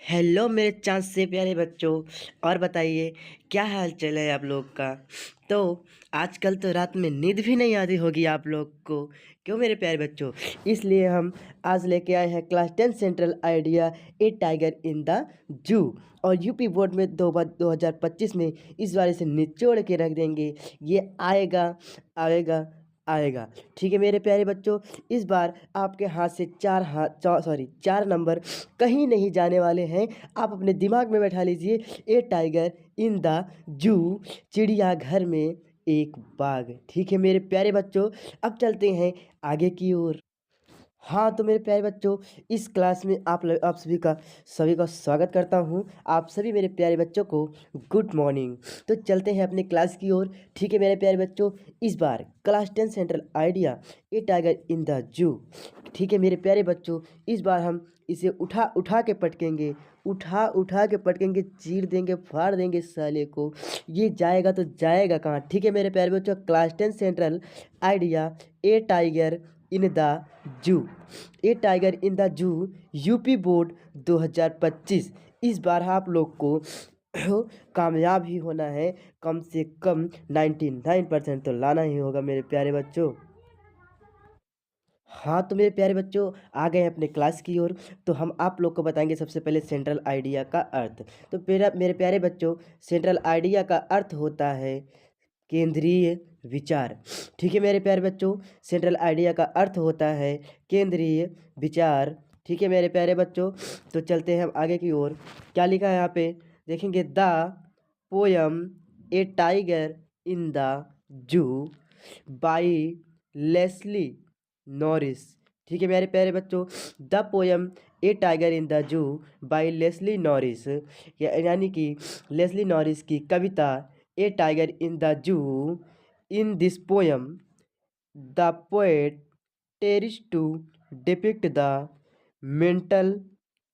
Hello मेरे चाँद से प्यारे बच्चों। और बताइए, क्या हाल चाल है आप लोग का। तो आजकल तो रात में नींद भी नहीं आती होगी आप लोग को, क्यों मेरे प्यारे बच्चों। इसलिए हम आज लेके आए हैं class 10 central idea a tiger in the जू। और यूपी बोर्ड में 2025 में इस बारे से निचोड़ के रख देंगे। ये आएगा आएगा आएगा। ठीक है मेरे प्यारे बच्चों, इस बार आपके हाथ से चार नंबर कहीं नहीं जाने वाले हैं। आप अपने दिमाग में बैठा लीजिए, ए टाइगर इन द जू, चिड़ियाघर में एक बाघ। ठीक है मेरे प्यारे बच्चों, अब चलते हैं आगे की ओर। हाँ तो मेरे प्यारे बच्चों, इस क्लास में आप सभी का स्वागत करता हूँ। आप सभी मेरे प्यारे बच्चों को गुड मॉर्निंग। तो चलते हैं अपने क्लास की ओर। ठीक है मेरे प्यारे बच्चों, इस बार class 10 central idea a tiger in the zoo. ठीक है मेरे प्यारे बच्चों, इस बार हम इसे उठा उठा के पटकेंगे, उठा उठा के पटकेंगे, चीर देंगे, फाड़ देंगे साले को। ये जाएगा तो जाएगा कहाँ। ठीक है मेरे प्यारे बच्चों, class 10 central idea a tiger in the जू, ए टाइगर इन द जू यूपी बोर्ड 2025। इस बार आप लोग को कामयाब ही होना है। कम से कम 99% तो लाना ही होगा मेरे प्यारे बच्चों। हाँ तो मेरे प्यारे बच्चों, आ गए हैं अपने क्लास की ओर। तो हम आप लोग को बताएंगे सबसे पहले सेंट्रल आइडिया का अर्थ। तो मेरे प्यारे बच्चों, सेंट्रल आइडिया का अर्थ होता है केंद्रीय विचार। ठीक है मेरे प्यारे बच्चों, सेंट्रल आइडिया का अर्थ होता है केंद्रीय विचार। ठीक है मेरे प्यारे बच्चों, तो चलते हैं हम आगे की ओर। क्या लिखा है यहाँ पे देखेंगे, the poem a tiger in the zoo by Leslie Norris. ठीक है मेरे प्यारे बच्चों, the poem a tiger in the zoo by Leslie Norris, यानी कि लेस्ली नॉरिस की कविता ए tiger in the zoo. In this poem the poet tries to depict the mental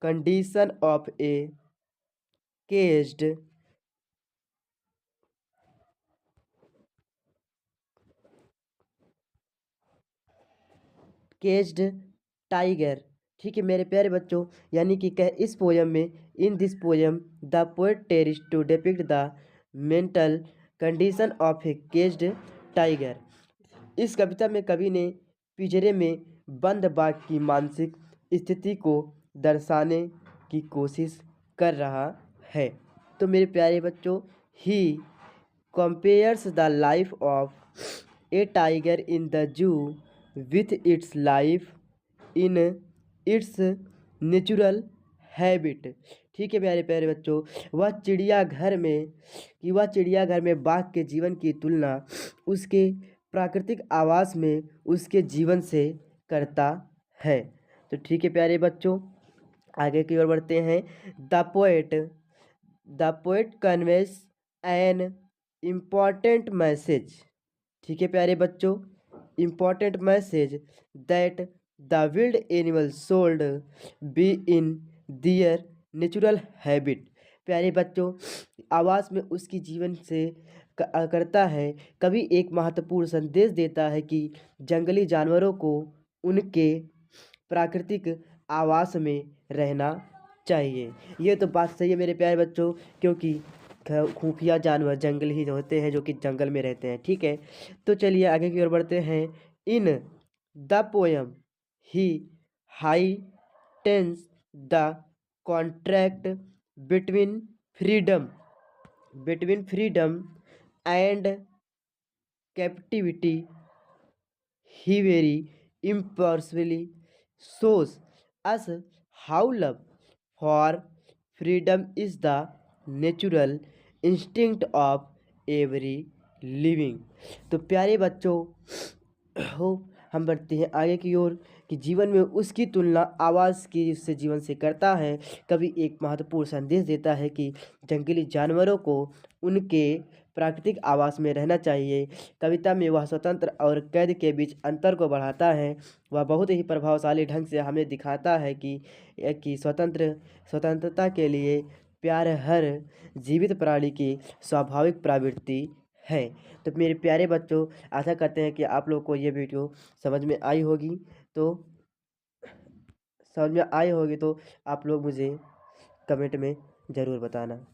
condition of a caged caged tiger. ठीक है मेरे प्यारे बच्चों, यानी कि इस पोयम में, in this poem the poet tries to depict the mental condition of a caged tiger. इस कविता में कवि ने पिंजरे में बंद बाघ की मानसिक स्थिति को दर्शाने की कोशिश कर रहा है। तो मेरे प्यारे बच्चों, ही compares the life of a tiger in the zoo with its life in its natural habit. ठीक है प्यारे प्यारे बच्चों, वह चिड़ियाघर में बाघ के जीवन की तुलना उसके प्राकृतिक आवास में उसके जीवन से करता है। तो ठीक है प्यारे बच्चों, आगे की ओर बढ़ते हैं। The poet conveys an important message. ठीक है प्यारे बच्चों, important message that the wild animal should be in their natural habit. प्यारे बच्चों, आवास में उसकी जीवन से करता है, कभी एक महत्वपूर्ण संदेश देता है कि जंगली जानवरों को उनके प्राकृतिक आवास में रहना चाहिए। ये तो बात सही है मेरे प्यारे बच्चों, क्योंकि खुफिया जानवर जंगल ही होते हैं जो कि जंगल में रहते हैं। ठीक है, तो चलिए आगे की ओर बढ़ते हैं। In the poem he heightens the contract between freedom and captivity. He very impartially shows us how love for freedom is the natural instinct of every living। तो प्यारे बच्चों हो, हम बढ़ते हैं आगे की ओर कि जीवन में उसकी तुलना आवाज़ की उससे जीवन से करता है, कभी एक महत्वपूर्ण संदेश देता है कि जंगली जानवरों को उनके प्राकृतिक आवास में रहना चाहिए। कविता में वह स्वतंत्र और कैद के बीच अंतर को बढ़ाता है। वह बहुत ही प्रभावशाली ढंग से हमें दिखाता है कि स्वतंत्रता के लिए प्यार हर जीवित प्राणी की स्वाभाविक प्रवृत्ति है। तो मेरे प्यारे बच्चों, आशा करते हैं कि आप लोग को ये वीडियो समझ में आई होगी। तो आप लोग मुझे कमेंट में ज़रूर बताना।